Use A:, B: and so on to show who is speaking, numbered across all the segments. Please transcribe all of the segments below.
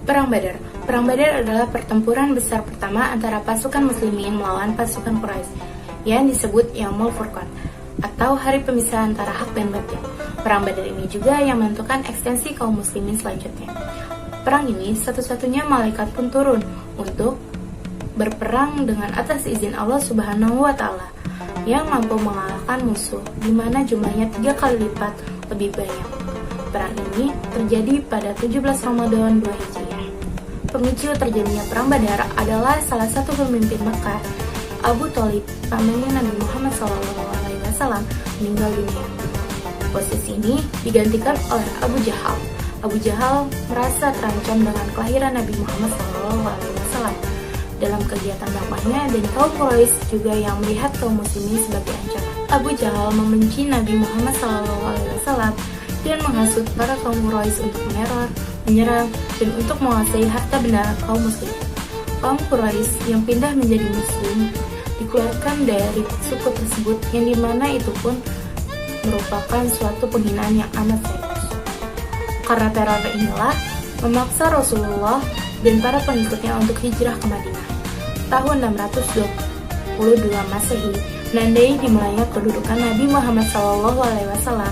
A: Perang Badar. Perang Badar adalah pertempuran besar pertama antara pasukan muslimin melawan pasukan Quraisy yang disebut Yaumul Furqan atau hari pemisahan antara hak dan batil. Perang Badar ini juga yang menentukan ekstensi kaum muslimin selanjutnya. Perang ini satu-satunya malaikat pun turun untuk berperang dengan atas izin Allah Subhanahu wa taala yang mampu mengalahkan musuh di mana jumlahnya 3 kali lipat lebih banyak. Perang ini terjadi pada 17 Ramadan 2 Hijriah. Pemicu terjadinya Perang Badar adalah salah satu pemimpin Mekah, Abu Thalib, pamannya Nabi Muhammad SAW, meninggal dunia. Posisi ini digantikan oleh Abu Jahal. Abu Jahal merasa terancam dengan kelahiran Nabi Muhammad SAW. Dalam kegiatan dakwahnya dan kaum Quraisy juga yang melihat kaum muslimin sebagai ancaman. Abu Jahal membenci Nabi Muhammad SAW dan menghasut para kaum Quraisy untuk menyerang, dan untuk menguasai harta benda kaum muslim. Kaum Quraisy yang pindah menjadi muslim dikeluarkan dari suku tersebut, yang dimana itu pun merupakan suatu penghinaan yang amat serius. Karena teror inilah memaksa Rasulullah dan para pengikutnya untuk hijrah ke Madinah. Tahun 622 Masehi menandai dimulainya kedudukan Nabi Muhammad SAW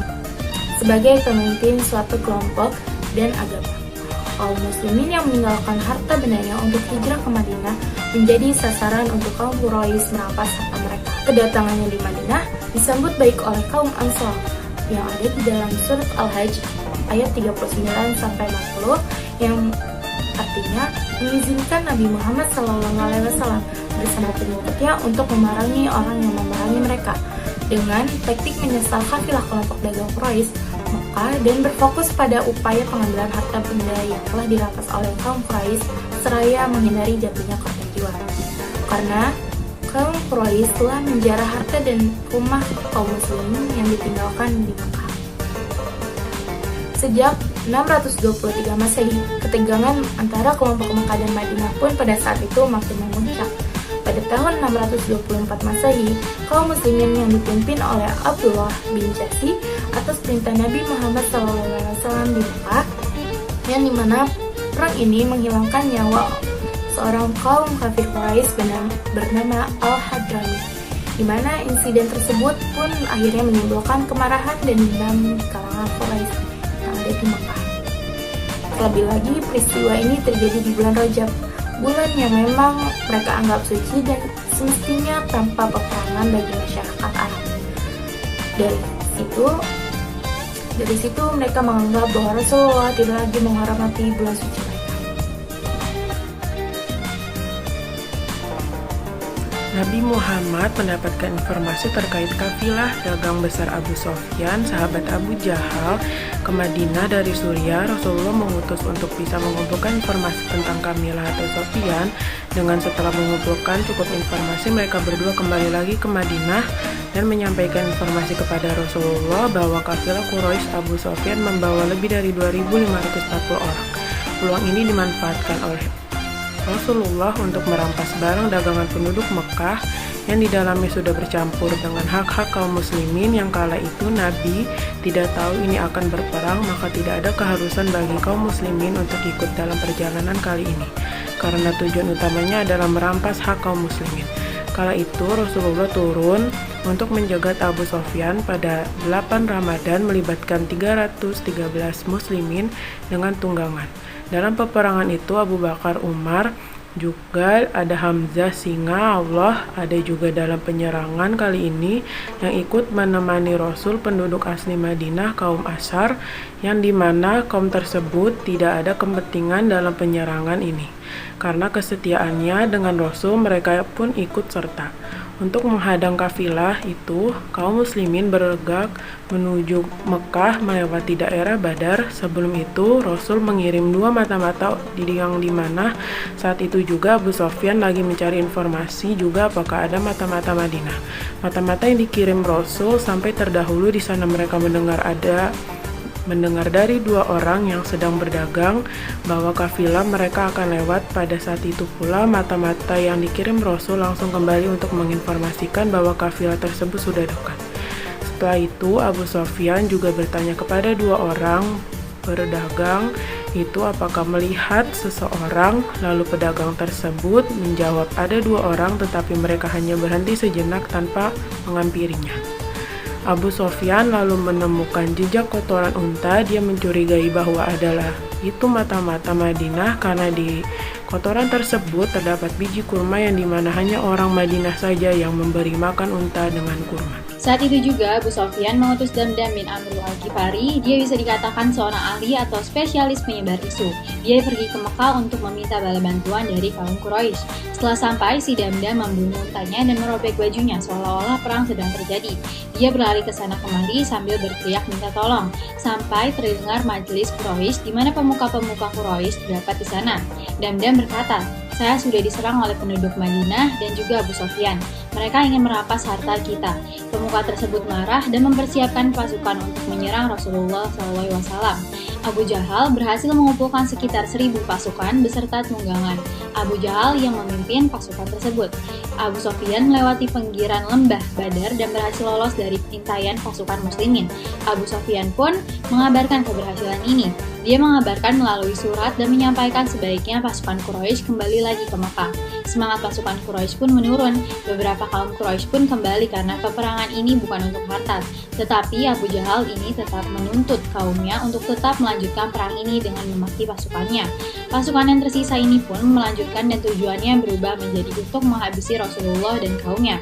A: sebagai pemimpin suatu kelompok dan agama. Kaum muslimin yang meninggalkan harta bendanya untuk hijrah ke Madinah menjadi sasaran untuk kaum Quraisy merampas harta mereka. Kedatangannya di Madinah disambut baik oleh kaum Ansar yang ada di dalam surat Al-Hajj ayat 39-40 yang artinya mengizinkan Nabi Muhammad SAW bersama pengikutnya untuk memerangi orang yang memerangi mereka dengan taktik menyasar kafilah kelompok dagang Quraisy Mekah dan berfokus pada upaya pengambilan harta benda yang telah dirampas oleh kaum Quraisy seraya menghindari jatuhnya korban jiwa. Karena kaum Quraisy telah menjarah harta dan rumah kaum muslimin yang ditinggalkan di Mekah. Sejak 623 Masehi, ketegangan antara kelompok Mekah dan Madinah pun pada saat itu makin memuncak. Pada tahun 624 Masehi, kaum muslimin yang dipimpin oleh Abdullah bin Jahsy atas perintah Nabi Muhammad SAW di Mekah, yang dimana perang ini menghilangkan nyawa seorang kaum kafir Quraisy bernama Al-Hadrami, di mana insiden tersebut pun akhirnya menimbulkan kemarahan dan dendam di kalangan Quraisy yang ada di Mekah. Terlebih lagi, peristiwa ini terjadi di bulan Rajab, bulan yang memang mereka anggap suci dan semestinya tanpa peperangan bagi masyarakat Arab. Dari situ mereka menganggap bahwa Rasulullah tidak lagi menghormati bulan suci mereka.
B: Nabi Muhammad mendapatkan informasi terkait kafilah dagang besar Abu Sufyan, sahabat Abu Jahal, ke Madinah dari Suriah. Rasulullah mengutus untuk bisa mengumpulkan informasi tentang Kamilah atau Sufyan. Dengan setelah mengumpulkan cukup informasi, mereka berdua kembali lagi ke Madinah dan menyampaikan informasi kepada Rasulullah bahwa kafilah Quraisy Abu Sufyan membawa lebih dari 2.540 orang. Peluang ini dimanfaatkan oleh Rasulullah untuk merampas barang dagangan penduduk Mekah yang di dalamnya sudah bercampur dengan hak-hak kaum muslimin yang kala itu Nabi tidak tahu ini akan berperang, maka tidak ada keharusan bagi kaum muslimin untuk ikut dalam perjalanan kali ini karena tujuan utamanya adalah merampas hak kaum muslimin. Kala itu Rasulullah turun untuk menjaga Abu Sufyan pada 8 Ramadan melibatkan 313 muslimin dengan tunggangan. Dalam peperangan itu Abu Bakar, Umar, juga ada Hamzah singa Allah, ada juga dalam penyerangan kali ini yang ikut menemani Rasul penduduk asli Madinah kaum Ashar, yang dimana kaum tersebut tidak ada kepentingan dalam penyerangan ini. Karena kesetiaannya dengan Rasul, mereka pun ikut serta. Untuk menghadang kafilah itu, kaum muslimin bergerak menuju Mekah melewati daerah Badar. Sebelum itu, Rasul mengirim 2 mata-mata yang dimana saat itu juga Abu Sofyan lagi mencari informasi juga apakah ada mata-mata Madinah. Mata-mata yang dikirim Rasul sampai terdahulu di sana mereka mendengar dari 2 orang yang sedang berdagang bahwa kafilah mereka akan lewat. Pada saat itu pula mata-mata yang dikirim Rasul langsung kembali untuk menginformasikan bahwa kafilah tersebut sudah dekat. Setelah itu Abu Sofyan juga bertanya kepada 2 orang berdagang itu apakah melihat seseorang. Lalu pedagang tersebut menjawab ada 2 orang tetapi mereka hanya berhenti sejenak tanpa menghampirinya. Abu Sofyan lalu menemukan jejak kotoran unta. Dia mencurigai bahwa adalah itu mata-mata Madinah karena di kotoran tersebut terdapat biji kurma yang dimana hanya orang Madinah saja yang memberi makan unta dengan kurma.
C: Saat itu juga Abu Sofyan mengutus Damdam bin Amr al-Ghifari. Dia bisa dikatakan seorang ahli atau spesialis penyebar isu. Dia pergi ke Mekah untuk meminta bala bantuan dari kaum Quraisy. Setelah sampai, si Damdam membunuh untanya dan merobek bajunya seolah-olah perang sedang terjadi. Dia berlari ke sana kemari sambil berteriak minta tolong, sampai terdengar majelis Quraisy di mana pemuka-pemuka Quraisy terdapat di sana. Damdam berkata, "Saya sudah diserang oleh penduduk Madinah dan juga Abu Sofyan. Mereka ingin merampas harta kita." Pemuka tersebut marah dan mempersiapkan pasukan untuk menyerang Rasulullah SAW. Abu Jahal berhasil mengumpulkan sekitar 1.000 pasukan beserta tunggangan. Abu Jahal yang memimpin pasukan tersebut. Abu Sofyan melewati pinggiran lembah Badar dan berhasil lolos dari intaian pasukan muslimin. Abu Sofyan pun mengabarkan keberhasilan ini. Dia mengabarkan melalui surat dan menyampaikan sebaiknya pasukan Quraisy kembali lagi ke Mekah. Semangat pasukan Quraisy pun menurun. Beberapa kaum Quraisy pun kembali karena peperangan ini bukan untuk harta. Tetapi Abu Jahal ini tetap menuntut kaumnya untuk tetap melanjutkan perang ini dengan memaki pasukannya. Pasukan yang tersisa ini pun melanjutkan dan tujuannya berubah menjadi untuk menghabisi Rasulullah dan kaumnya.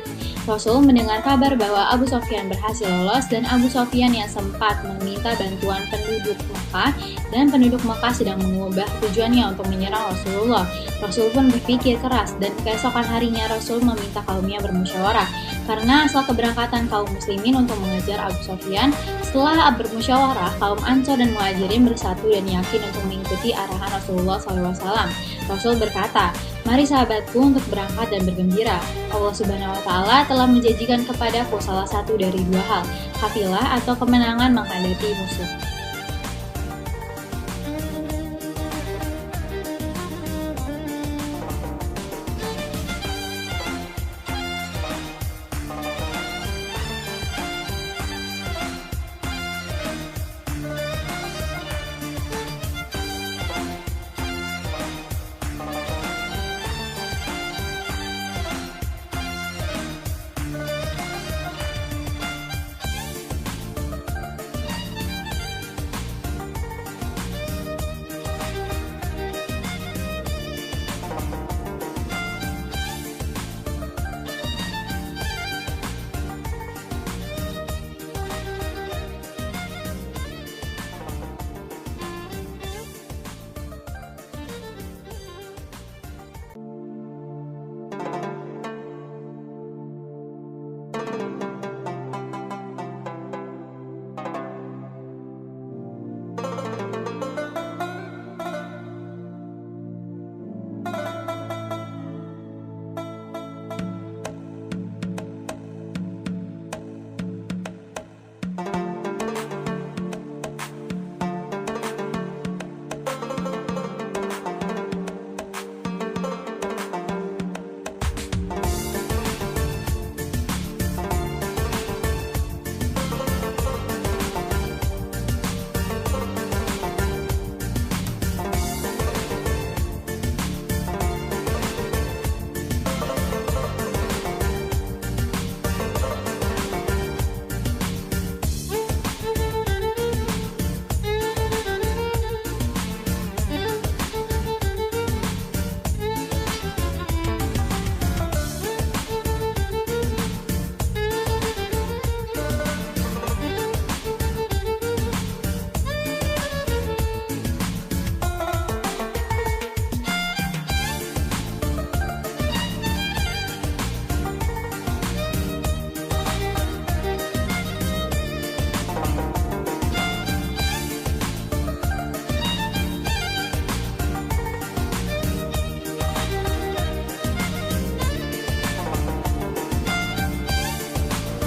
C: Rasul mendengar kabar bahwa Abu Sofyan berhasil lolos dan Abu Sofyan yang sempat meminta bantuan penduduk Mekah dan penduduk Mekah sedang mengubah tujuannya untuk menyerang Rasulullah. Rasul pun berpikir keras dan keesokan harinya Rasul meminta kaumnya bermusyawarah. Karena asal keberangkatan kaum muslimin untuk mengejar Abu Sofyan, setelah bermusyawarah, kaum Ansor dan Muhajirin bersatu dan yakin untuk mengikuti arahan Rasulullah SAW. Rasul berkata, "Mari sahabatku untuk berangkat dan bergembira. Allah Subhanahu wa Ta'ala telah menjanjikan kepadaku salah satu dari 2 hal, kafilah atau kemenangan menghadapi musuh."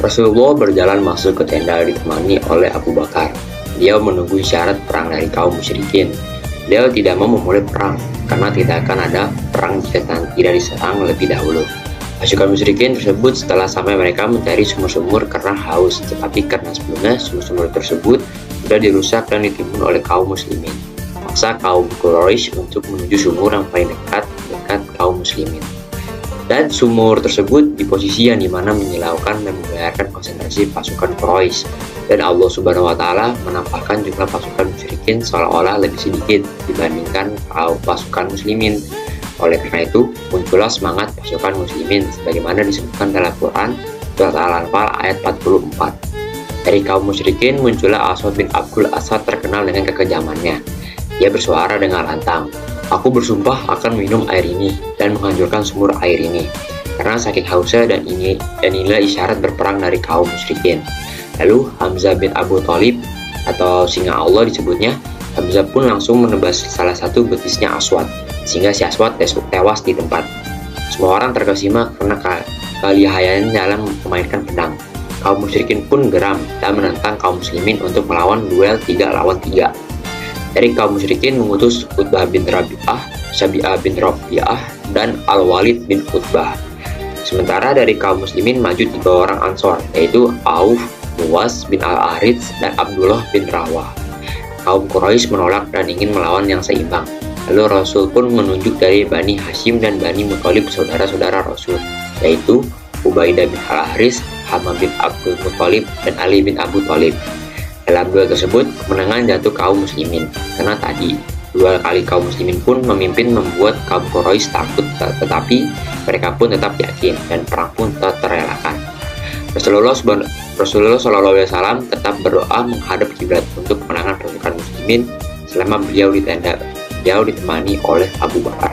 D: Rasulullah berjalan masuk ke tenda ditemani oleh Abu Bakar. Dia menunggu isyarat perang dari kaum musyrikin. Beliau tidak mau memulai perang, karena tidak akan ada perang jika tidak diserang lebih dahulu. Pasukan musyrikin tersebut setelah sampai mereka mencari sumur-sumur karena haus, tetapi karena sebelumnya sumur-sumur tersebut sudah dirusak dan ditimbun oleh kaum muslimin. Paksa kaum Quraisy untuk menuju sumur yang paling dekat kaum muslimin. Dan sumur tersebut di posisi yang dimana menyilaukan dan membayarkan konsentrasi pasukan Quraisy. Dan Allah Subhanahu wa Ta'ala menampakkan jumlah pasukan musyrikin seolah-olah lebih sedikit dibandingkan pasukan muslimin. Oleh karena itu, muncullah semangat pasukan muslimin sebagaimana disebutkan dalam Quran surat Al-Anfal ayat 44. Dari kaum musyrikin muncullah Aswad bin Abdul Asad terkenal dengan kekejamannya. Dia bersuara dengan lantang, "Aku bersumpah akan minum air ini dan menghancurkan sumur air ini." Karena saking hausnya dan inilah isyarat berperang dari kaum musyrikin. Lalu Hamzah bin Abu Thalib atau singa Allah disebutnya, Hamzah pun langsung menebas salah satu betisnya Aswad, sehingga si Aswad tewas di tempat. Semua orang terkesima karena kelihayannya dalam memainkan pedang. Kaum musyrikin pun geram dan menentang kaum muslimin untuk melawan duel 3 lawan 3. Dari kaum musyrikin mengutus Utbah bin Rabi'ah, Syabi'ah bin Rabi'ah, dan Al-Walid bin Utbah. Sementara dari kaum muslimin maju 3 orang Ansor, yaitu Auf, Muwas bin Al-Arits, dan Abdullah bin Rawah. Kaum Quraisy menolak dan ingin melawan yang seimbang. Lalu Rasul pun menunjuk dari Bani Hashim dan Bani Muthalib saudara-saudara Rasul, yaitu Ubaidah bin Al-Haris, Hamam bin Abdul Muthalib, dan Ali bin Abu Thalib. Dalam duel tersebut, kemenangan jatuh kaum muslimin, karena tadi 2 kali kaum muslimin pun memimpin membuat kaum Quraisy takut, tetapi mereka pun tetap yakin dan perang pun tak terelakkan. Rasulullah SAW tetap berdoa menghadap kiblat untuk kemenangan pasukan muslimin selama beliau di tenda. Beliau ditemani oleh Abu Bakar.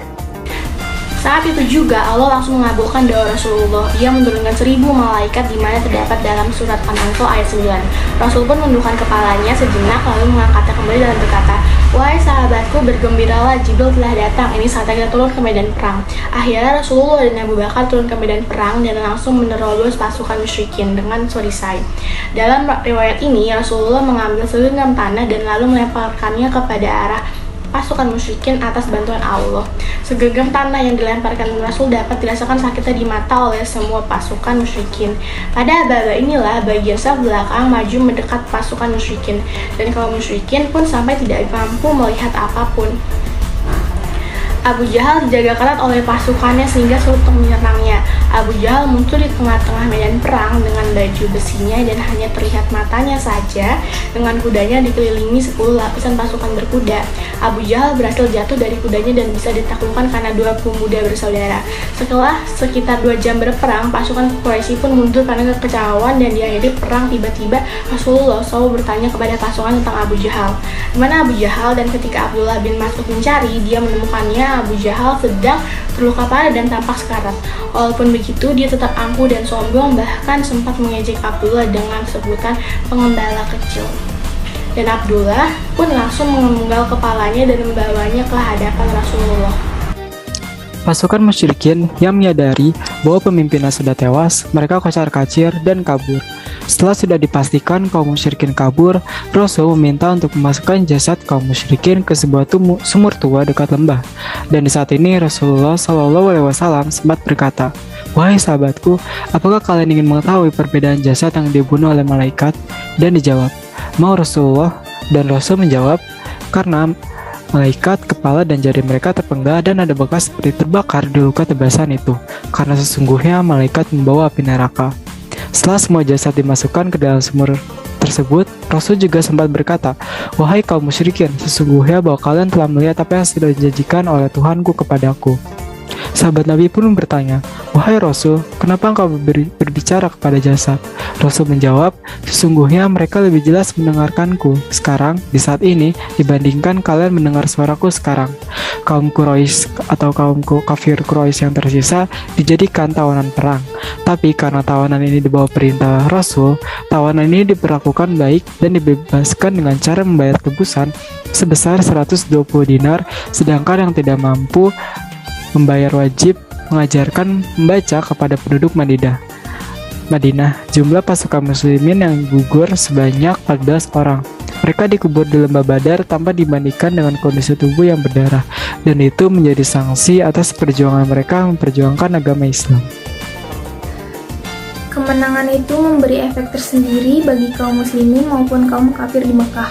A: Saat itu juga Allah langsung mengabulkan doa Rasulullah. Ia menurunkan 1000 malaikat di mana terdapat dalam surat An-Nahl ayat 9. Rasul pun menundukkan kepalanya sejenak lalu mengangkatnya kembali dan berkata, "Wahai sahabatku, bergembiralah, Jibril telah datang. Ini saatnya kita turun ke medan perang." Akhirnya Rasulullah dan Abu Bakar turun ke medan perang dan langsung menerobos pasukan musyrikin dengan perisai. Dalam riwayat ini, Rasulullah mengambil segenggam tanah dan lalu melemparkannya kepada arah pasukan musyrikin atas bantuan Allah. Segenggam tanah yang dilemparkan Rasul dapat dirasakan sakitnya di mata oleh semua pasukan musyrikin. Pada babak inilah bagian saf belakang maju mendekat pasukan musyrikin, dan kaum musyrikin pun sampai tidak mampu melihat apapun. Abu Jahal dijaga ketat oleh pasukannya sehingga sulit untuk menyerangnya. Abu Jahal muncul di tengah-tengah medan perang dengan baju besinya dan hanya terlihat matanya saja. Dengan kudanya dikelilingi 10 lapisan pasukan berkuda. Abu Jahal berhasil jatuh dari kudanya dan bisa ditaklukkan karena 2 pemuda bersaudara. Setelah sekitar 2 jam berperang, pasukan Quraisy pun mundur karena kekecewaan dan diakhiri perang. Tiba-tiba Rasulullah SAW bertanya kepada pasukan tentang Abu Jahal. Mana Abu Jahal? Dan ketika Abdullah bin Mas'ud mencari, dia menemukannya Abu Jahal sedang terluka parah dan tampak sekarat. Walaupun begitu, dia tetap angkuh dan sombong, bahkan sempat mengejek Abdullah dengan sebutan pengembala kecil. Dan Abdullah pun langsung memenggal kepalanya dan membawanya ke hadapan Rasulullah.
E: Pasukan musyrikin yang menyadari bahwa pemimpinnya sudah tewas, mereka kocar-kacir dan kabur. Setelah sudah dipastikan kaum musyrikin kabur, Rasul meminta untuk memasukkan jasad kaum musyrikin ke sebuah sumur tua dekat lembah. Dan di saat ini Rasulullah SAW sempat berkata, "Wahai sahabatku, apakah kalian ingin mengetahui perbedaan jasad yang dibunuh oleh malaikat?" Dan dijawab, "Mau Rasulullah?" Dan Rasul menjawab, "Karena malaikat, kepala dan jari mereka terpenggal dan ada bekas seperti terbakar di luka tebasan itu, karena sesungguhnya malaikat membawa api neraka." Setelah semua jasad dimasukkan ke dalam sumur tersebut, Rasul juga sempat berkata, "Wahai kaum musyrikin, sesungguhnya bahwa kalian telah melihat apa yang sudah dijanjikan oleh Tuhanku kepadaku." Sahabat Nabi pun bertanya, "Wahai Rasul, kenapa engkau berbicara kepada jasad?" Rasul menjawab, "Sesungguhnya mereka lebih jelas mendengarkanku sekarang di saat ini dibandingkan kalian mendengar suaraku sekarang." Kaum Quraisy atau kaum kafir Quraisy yang tersisa dijadikan tawanan perang. Tapi karena tawanan ini di bawah perintah Rasul, tawanan ini diperlakukan baik dan dibebaskan dengan cara membayar tebusan sebesar 120 dinar, sedangkan yang tidak mampu membayar wajib mengajarkan membaca kepada penduduk Madinah. Madinah, jumlah pasukan muslimin yang gugur sebanyak 14 orang. Mereka dikubur di lembah Badar tanpa dibandingkan dengan kondisi tubuh yang berdarah, dan itu menjadi sanksi atas perjuangan mereka memperjuangkan agama Islam.
A: Kemenangan itu memberi efek tersendiri bagi kaum muslimin maupun kaum kafir di Mekah.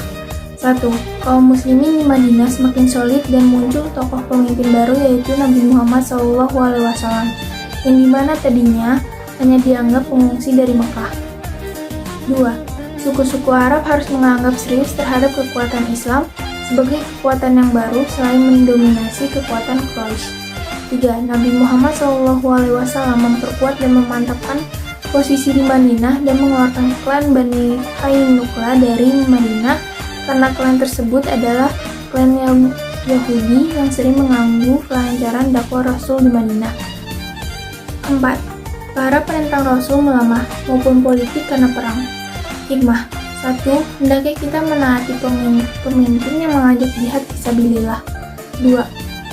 A: 1. Kaum muslimin di Madinah semakin solid dan muncul tokoh pemimpin baru yaitu Nabi Muhammad SAW, yang dimana tadinya hanya dianggap pengungsi dari Mekah. 2. Suku-suku Arab harus menganggap serius terhadap kekuatan Islam sebagai kekuatan yang baru selain mendominasi kekuatan Quraisy. 3. Nabi Muhammad SAW memperkuat dan memantapkan posisi di Madinah dan mengeluarkan klan Bani Qainuqa dari Madinah karena klan tersebut adalah klan Yahudi yang sering mengganggu kelancaran dakwah Rasul di Madinah. 4. Para penentang Rasul melemah maupun politik karena perang. Hikmah. 1. Hendaknya kita menaati pemimpin yang mengajak jihad fisabilillah. 2.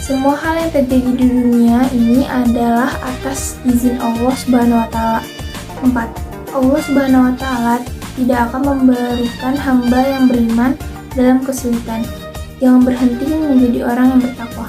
A: Semua hal yang terjadi di dunia ini adalah atas izin Allah Subhanahu wa taala. 4. Allah Subhanahu wa taala tidak akan memberikan hamba yang beriman dalam kesulitan. Jangan berhenti menjadi orang yang bertakwa.